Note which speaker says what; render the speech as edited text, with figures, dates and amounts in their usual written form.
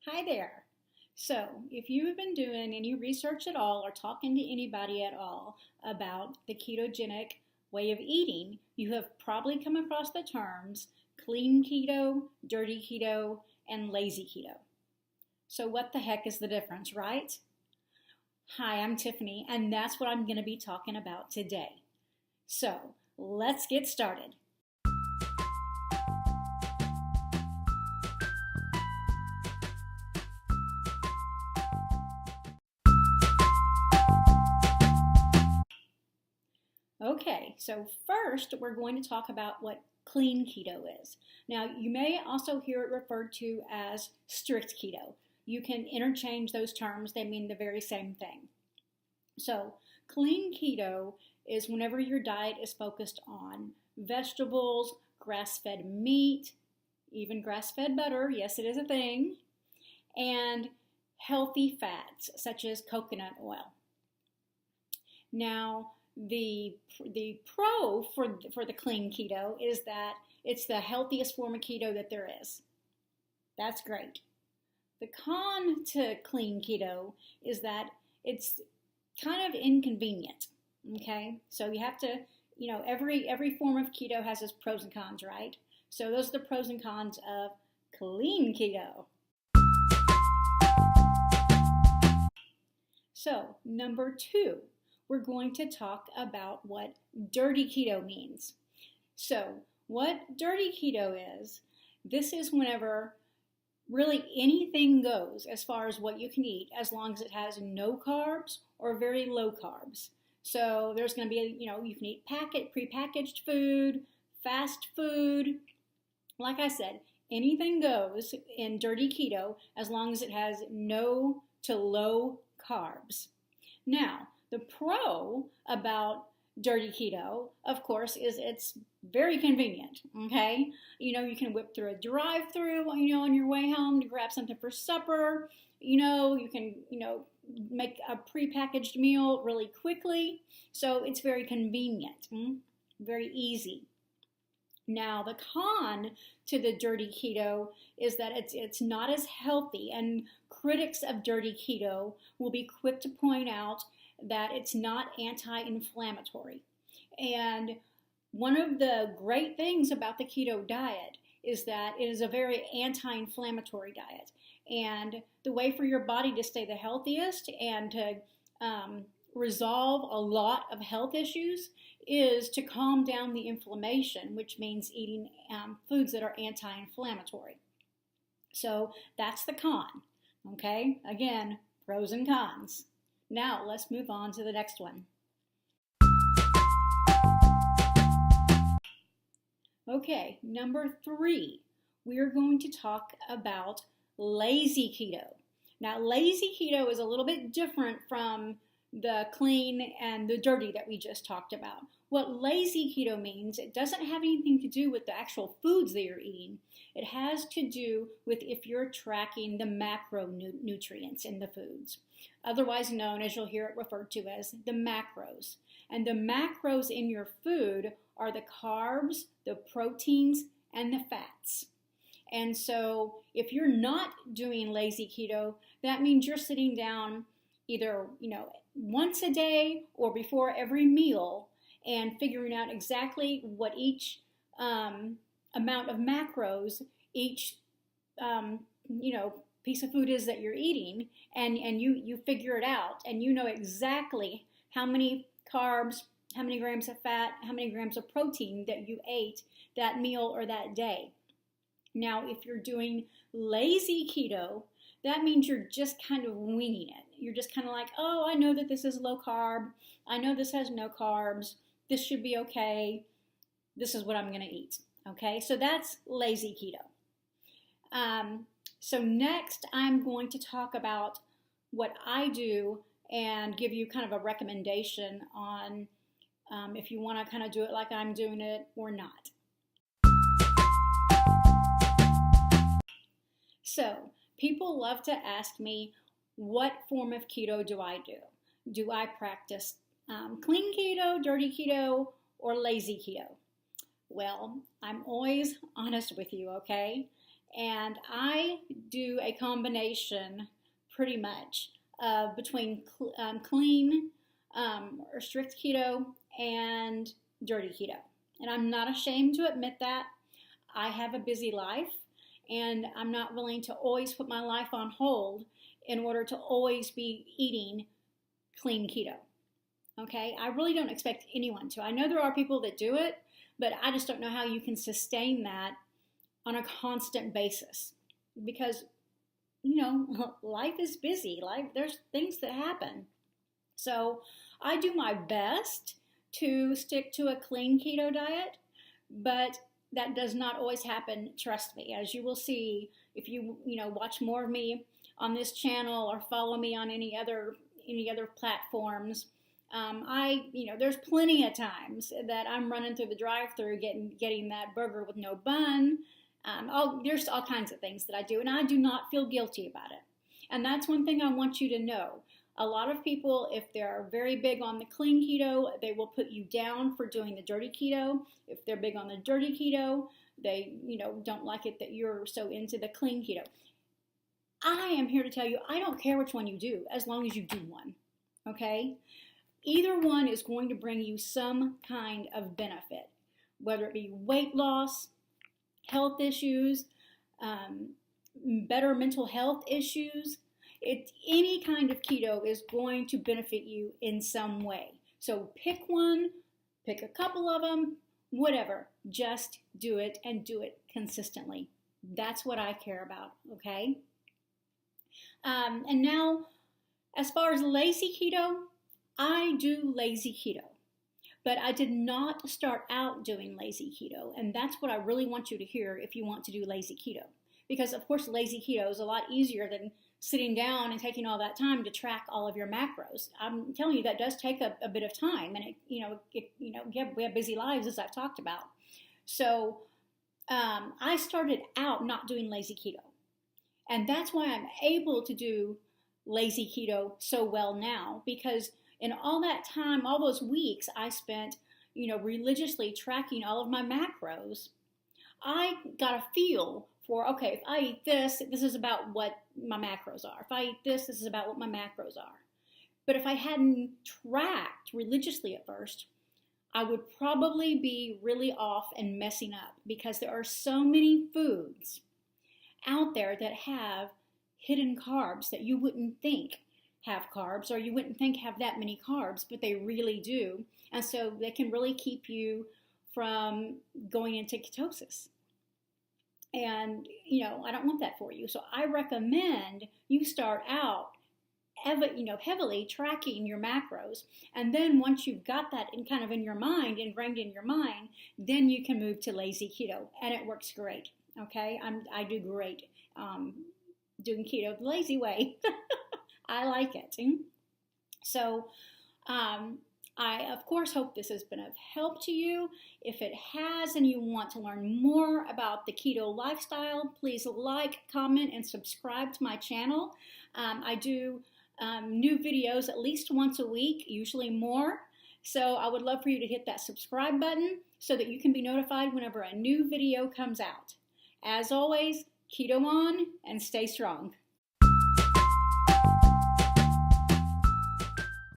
Speaker 1: Hi there. So, if you have been doing any research at all or talking to anybody at all about the ketogenic way of eating, you have probably come across the terms clean keto, dirty keto, and lazy keto. So, what the heck is the difference, right? Hi, I'm Tiffany, and that's what I'm going to be talking about today. So, let's get started. Okay, so first we're going to talk about what clean keto is. Now, you may also hear it referred to as strict keto. You can interchange those terms, they mean the very same thing. So, clean keto is whenever your diet is focused on vegetables, grass fed meat, even grass fed butter, yes, it is a thing, and healthy fats such as coconut oil. Now, the pro for the clean keto is that it's the healthiest form of keto that there is. That's great. The con to clean keto is that it's kind of inconvenient. Okay, so you have to, every form of keto has its pros and cons, right? So those are the pros and cons of clean keto. So number two, we're going to talk about what dirty keto means. So, what dirty keto is, this is whenever really anything goes as far as what you can eat, as long as it has no carbs or very low carbs. So, there's going to be, you can eat prepackaged food, fast food. Like I said, anything goes in dirty keto as long as it has no to low carbs. Now, the pro about dirty keto, of course, is it's very convenient, okay? You can whip through a drive-through, on your way home to grab something for supper. You can, make a prepackaged meal really quickly. So it's very convenient, very easy. Now, the con to the dirty keto is that it's not as healthy, and critics of dirty keto will be quick to point out that it's not anti-inflammatory. And one of the great things about the keto diet is that it is a very anti-inflammatory diet. And the way for your body to stay the healthiest and to resolve a lot of health issues is to calm down the inflammation, which means eating foods that are anti-inflammatory. So that's the con, okay? Again, pros and cons. Now, let's move on to the next one. Okay, number three, we're going to talk about lazy keto. Now, lazy keto is a little bit different from the clean and the dirty that we just talked about. What lazy keto means, it doesn't have anything to do with the actual foods that you're eating. It has to do with if you're tracking the macronutrients in the foods, otherwise known, as you'll hear it referred to as, the macros. And the macros in your food are the carbs, the proteins, and the fats. And so if you're not doing lazy keto, that means you're sitting down either, once a day or before every meal and figuring out exactly what each amount of macros each piece of food is that you're eating, and you figure it out, and you know exactly how many carbs, how many grams of fat, how many grams of protein that you ate that meal or that day. Now, if you're doing lazy keto, that means you're just kind of winging it. You're just kind of like, oh, I know that this is low carb. I know this has no carbs. This should be okay. This is what I'm going to eat. Okay, so that's lazy keto. So next, I'm going to talk about what I do and give you kind of a recommendation on if you want to kind of do it like I'm doing it or not. So, people love to ask me, what form of keto do I do? Do I practice clean keto, dirty keto, or lazy keto? Well, I'm always honest with you, okay? And I do a combination pretty much between clean or strict keto and dirty keto. And I'm not ashamed to admit that. I have a busy life, and I'm not willing to always put my life on hold in order to always be eating clean keto. Okay, I really don't expect anyone to. I know there are people that do it, but I just don't know how you can sustain that on a constant basis, because, you know, life is busy. There's things that happen. So I do my best to stick to a clean keto diet, but that does not always happen, trust me. As you will see, if you watch more of me on this channel or follow me on any other platforms, there's plenty of times that I'm running through the drive-thru getting that burger with no bun. There's all kinds of things that I do, and I do not feel guilty about it. And that's one thing I want you to know. A lot of people, if they're very big on the clean keto, they will put you down for doing the dirty keto. If they're big on the dirty keto, they don't like it that you're so into the clean keto. I am here to tell you, I don't care which one you do, as long as you do one, okay? Either one is going to bring you some kind of benefit, whether it be weight loss, health issues, better mental health issues. Any kind of keto is going to benefit you in some way. So pick one, pick a couple of them, whatever. Just do it, and do it consistently. That's what I care about, okay? And now, as far as lazy keto, I do lazy keto. But I did not start out doing lazy keto, and that's what I really want you to hear if you want to do lazy keto. Because, of course, lazy keto is a lot easier than sitting down and taking all that time to track all of your macros. I'm telling you, that does take a bit of time, and we have busy lives, as I've talked about. So I started out not doing lazy keto, and that's why I'm able to do lazy keto so well now, because in all that time, all those weeks I spent, religiously tracking all of my macros, I got a feel for, okay, if I eat this, this is about what my macros are. If I eat this, this is about what my macros are. But if I hadn't tracked religiously at first, I would probably be really off and messing up, because there are so many foods out there that have hidden carbs that you wouldn't think have carbs, or you wouldn't think have that many carbs, but they really do. And so they can really keep you from going into ketosis. And, I don't want that for you. So I recommend you start out heavily tracking your macros. And then once you've got that in your mind, ingrained in your mind, then you can move to lazy keto. And it works great. Okay? I do great doing keto the lazy way. I like it. So I, of course, hope this has been of help to you. If it has, and you want to learn more about the keto lifestyle, please like, comment, and subscribe to my channel. I do new videos at least once a week, usually more. So I would love for you to hit that subscribe button so that you can be notified whenever a new video comes out. As always, keto on and stay strong.